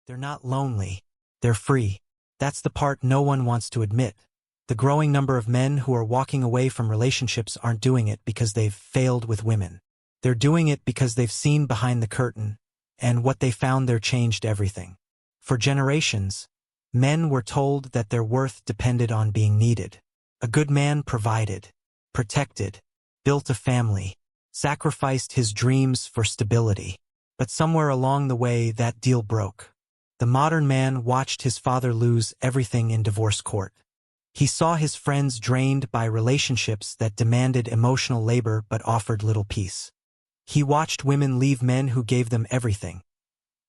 They're not lonely. They're free. That's the part no one wants to admit. The growing number of men who are walking away from relationships aren't doing it because they've failed with women. They're doing it because they've seen behind the curtain, and what they found there changed everything. For generations, men were told that their worth depended on being needed. A good man provided, protected, built a family, sacrificed his dreams for stability. But somewhere along the way, that deal broke. The modern man watched his father lose everything in divorce court. He saw his friends drained by relationships that demanded emotional labor but offered little peace. He watched women leave men who gave them everything.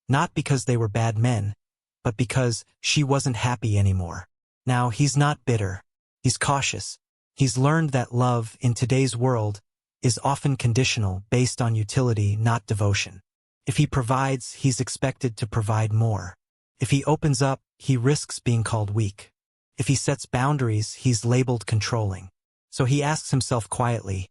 Not because they were bad men, but because she wasn't happy anymore. Now, he's not bitter. He's cautious. He's learned that love, in today's world, is often conditional, based on utility, not devotion. If he provides, he's expected to provide more. If he opens up, he risks being called weak. If he sets boundaries, he's labeled controlling. So he asks himself quietly,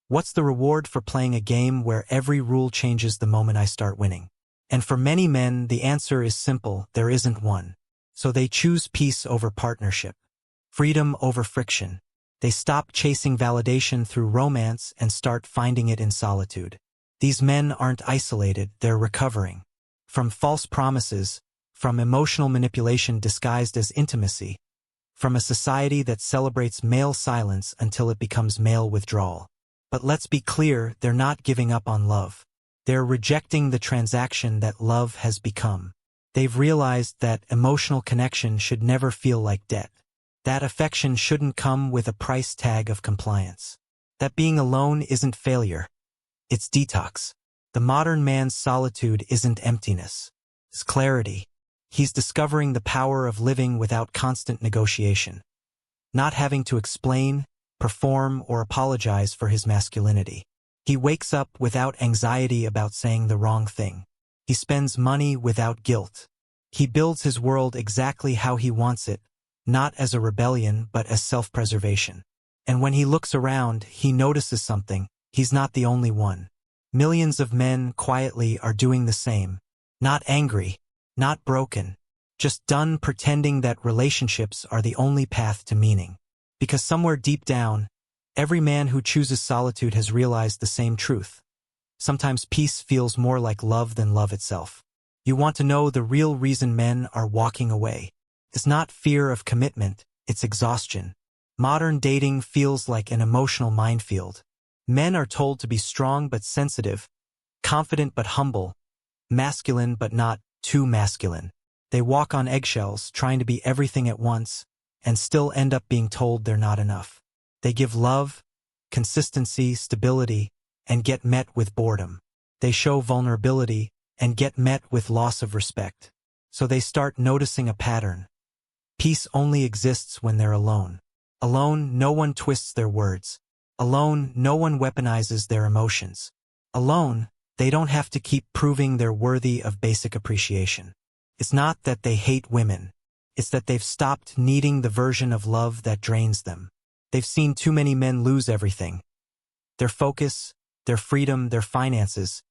what's the reward for playing a game where every rule changes the moment I start winning? And for many men, the answer is simple: there isn't one. So they choose peace over partnership, freedom over friction. They stop chasing validation through romance and start finding it in solitude. These men aren't isolated, they're recovering. From false promises, from emotional manipulation disguised as intimacy, from a society that celebrates male silence until it becomes male withdrawal. But let's be clear, they're not giving up on love. They're rejecting the transaction that love has become. They've realized that emotional connection should never feel like debt. That affection shouldn't come with a price tag of compliance. That being alone isn't failure. It's detox. The modern man's solitude isn't emptiness. It's clarity. He's discovering the power of living without constant negotiation. Not having to explain, perform, or apologize for his masculinity. He wakes up without anxiety about saying the wrong thing. He spends money without guilt. He builds his world exactly how he wants it, not as a rebellion but as self-preservation. And when he looks around, he notices something. He's not the only one. Millions of men quietly are doing the same. Not angry, not broken, just done pretending that relationships are the only path to meaning. Because somewhere deep down, every man who chooses solitude has realized the same truth. Sometimes peace feels more like love than love itself. You want to know the real reason men are walking away. It's not fear of commitment, it's exhaustion. Modern dating feels like an emotional minefield. Men are told to be strong but sensitive, confident but humble, masculine but not too masculine. They walk on eggshells, trying to be everything at once, and still end up being told they're not enough. They give love, consistency, stability, and get met with boredom. They show vulnerability and get met with loss of respect. So they start noticing a pattern. Peace only exists when they're alone. Alone, no one twists their words. Alone, no one weaponizes their emotions. Alone, they don't have to keep proving they're worthy of basic appreciation. It's not that they hate women. It's that they've stopped needing the version of love that drains them. They've seen too many men lose everything. Their focus, their freedom, their finances,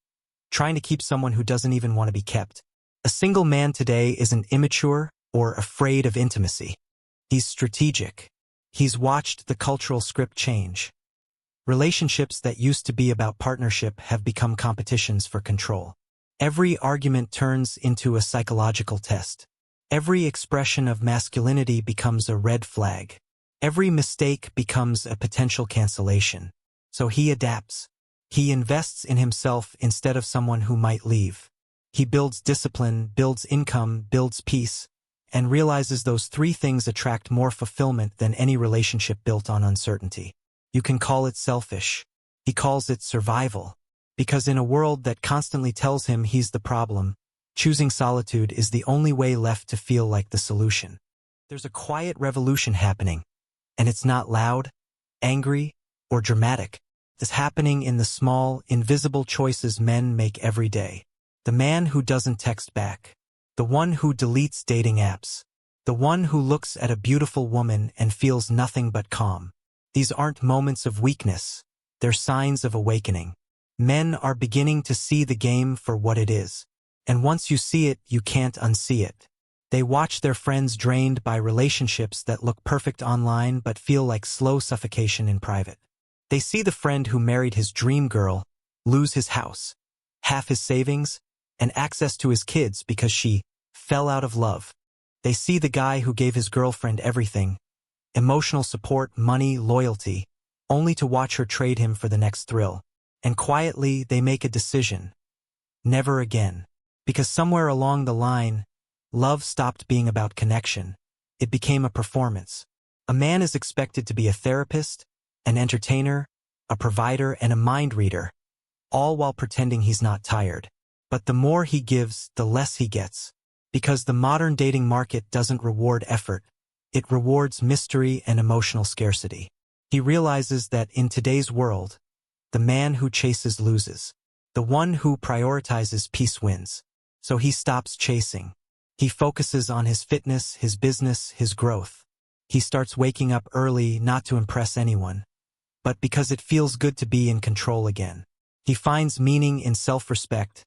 trying to keep someone who doesn't even want to be kept. A single man today isn't immature or afraid of intimacy. He's strategic. He's watched the cultural script change. Relationships that used to be about partnership have become competitions for control. Every argument turns into a psychological test. Every expression of masculinity becomes a red flag. Every mistake becomes a potential cancellation. So he adapts. He invests in himself instead of someone who might leave. He builds discipline, builds income, builds peace, and realizes those three things attract more fulfillment than any relationship built on uncertainty. You can call it selfish. He calls it survival. Because in a world that constantly tells him he's the problem, choosing solitude is the only way left to feel like the solution. There's a quiet revolution happening, and it's not loud, angry, or dramatic. It's happening in the small, invisible choices men make every day. The man who doesn't text back. The one who deletes dating apps. The one who looks at a beautiful woman and feels nothing but calm. These aren't moments of weakness. They're signs of awakening. Men are beginning to see the game for what it is. And once you see it, you can't unsee it. They watch their friends drained by relationships that look perfect online but feel like slow suffocation in private. They see the friend who married his dream girl lose his house, half his savings, and access to his kids because she fell out of love. They see the guy who gave his girlfriend everything, emotional support, money, loyalty, only to watch her trade him for the next thrill. And quietly, they make a decision. Never again. Because somewhere along the line, love stopped being about connection. It became a performance. A man is expected to be a therapist, an entertainer, a provider, and a mind reader, all while pretending he's not tired. But the more he gives, the less he gets. Because the modern dating market doesn't reward effort. It rewards mystery and emotional scarcity. He realizes that in today's world, the man who chases loses. The one who prioritizes peace wins. So he stops chasing. He focuses on his fitness, his business, his growth. He starts waking up early not to impress anyone, but because it feels good to be in control again. He finds meaning in self-respect,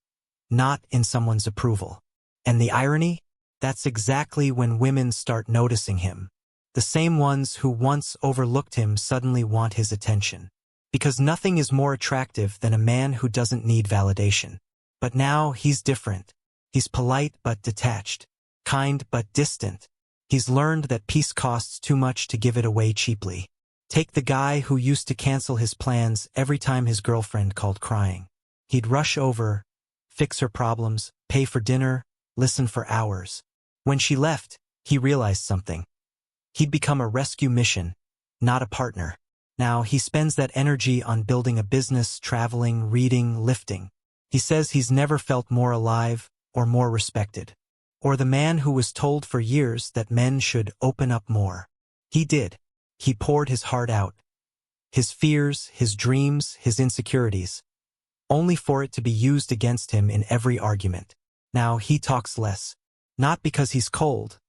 not in someone's approval. And the irony? That's exactly when women start noticing him. The same ones who once overlooked him suddenly want his attention. Because nothing is more attractive than a man who doesn't need validation. But now he's different. He's polite but detached, kind but distant. He's learned that peace costs too much to give it away cheaply. Take the guy who used to cancel his plans every time his girlfriend called crying. He'd rush over, fix her problems, pay for dinner, listen for hours. When she left, he realized something. He'd become a rescue mission, not a partner. Now he spends that energy on building a business, traveling, reading, lifting. He says he's never felt more alive or more respected. Or the man who was told for years that men should open up more. He did. He poured his heart out. His fears, his dreams, his insecurities. Only for it to be used against him in every argument. Now he talks less. Not because he's cold,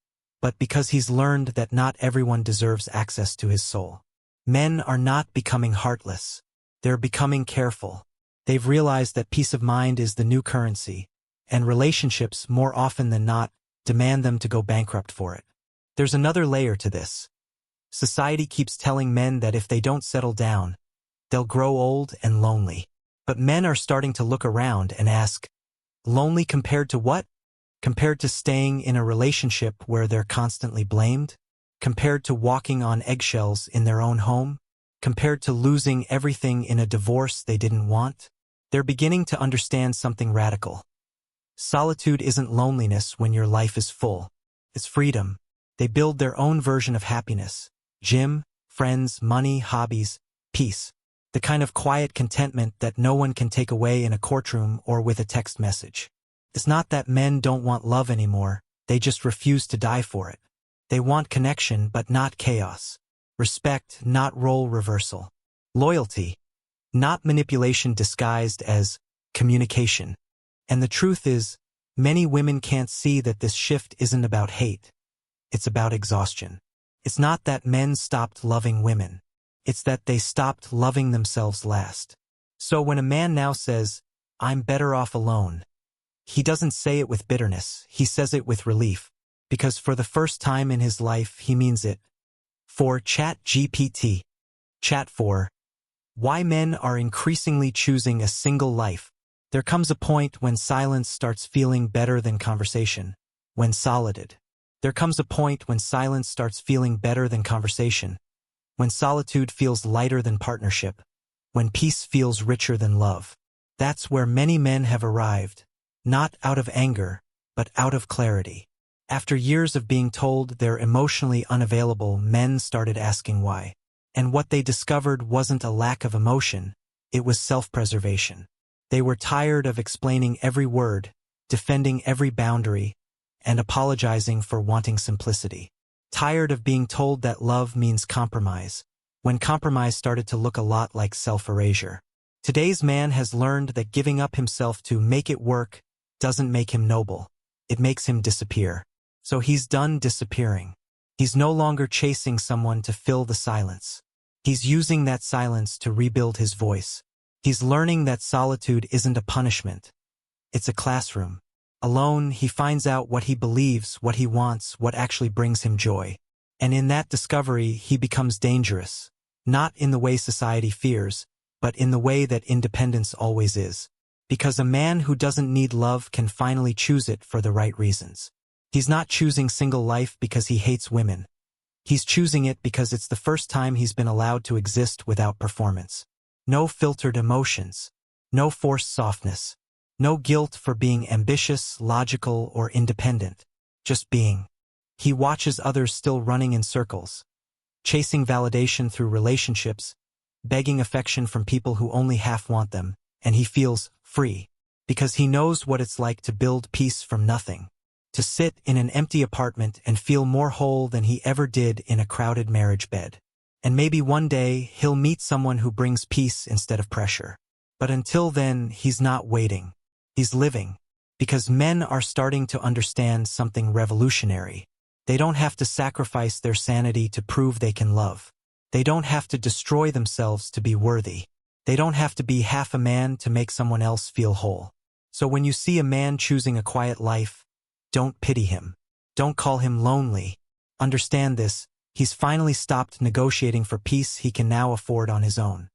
but because he's learned that not everyone deserves access to his soul. Men are not becoming heartless. They're becoming careful. They've realized that peace of mind is the new currency, and relationships, more often than not, demand them to go bankrupt for it. There's another layer to this. Society keeps telling men that if they don't settle down, they'll grow old and lonely. But men are starting to look around and ask, lonely compared to what? Compared to staying in a relationship where they're constantly blamed? Compared to walking on eggshells in their own home? Compared to losing everything in a divorce they didn't want? They're beginning to understand something radical. Solitude isn't loneliness when your life is full. It's freedom. They build their own version of happiness. Gym, friends, money, hobbies, peace. The kind of quiet contentment that no one can take away in a courtroom or with a text message. It's not that men don't want love anymore, they just refuse to die for it. They want connection but not chaos. Respect, not role reversal. Loyalty, not manipulation disguised as communication. And the truth is, many women can't see that this shift isn't about hate. It's about exhaustion. It's not that men stopped loving women. It's that they stopped loving themselves last. So when a man now says, "I'm better off alone," he doesn't say it with bitterness, he says it with relief. Because for the first time in his life, he means it. For ChatGPT, Chat for why men are increasingly choosing a single life. There comes a point when silence starts feeling better than conversation. When solitude. There comes a point when silence starts feeling better than conversation. When solitude feels lighter than partnership. When peace feels richer than love. That's where many men have arrived. Not out of anger, but out of clarity. After years of being told they're emotionally unavailable, men started asking why. And what they discovered wasn't a lack of emotion, it was self-preservation. They were tired of explaining every word, defending every boundary, and apologizing for wanting simplicity. Tired of being told that love means compromise, when compromise started to look a lot like self-erasure. Today's man has learned that giving up himself to make it work doesn't make him noble. It makes him disappear. So he's done disappearing. He's no longer chasing someone to fill the silence. He's using that silence to rebuild his voice. He's learning that solitude isn't a punishment. It's a classroom. Alone, he finds out what he believes, what he wants, what actually brings him joy. And in that discovery, he becomes dangerous. Not in the way society fears, but in the way that independence always is. Because a man who doesn't need love can finally choose it for the right reasons. He's not choosing single life because he hates women. He's choosing it because it's the first time he's been allowed to exist without performance. No filtered emotions. No forced softness. No guilt for being ambitious, logical, or independent. Just being. He watches others still running in circles, chasing validation through relationships, begging affection from people who only half want them, and he feels free. Because he knows what it's like to build peace from nothing. To sit in an empty apartment and feel more whole than he ever did in a crowded marriage bed. And maybe one day he'll meet someone who brings peace instead of pressure. But until then, he's not waiting. He's living. Because men are starting to understand something revolutionary. They don't have to sacrifice their sanity to prove they can love. They don't have to destroy themselves to be worthy. They don't have to be half a man to make someone else feel whole. So when you see a man choosing a quiet life, don't pity him. Don't call him lonely. Understand this, he's finally stopped negotiating for peace he can now afford on his own.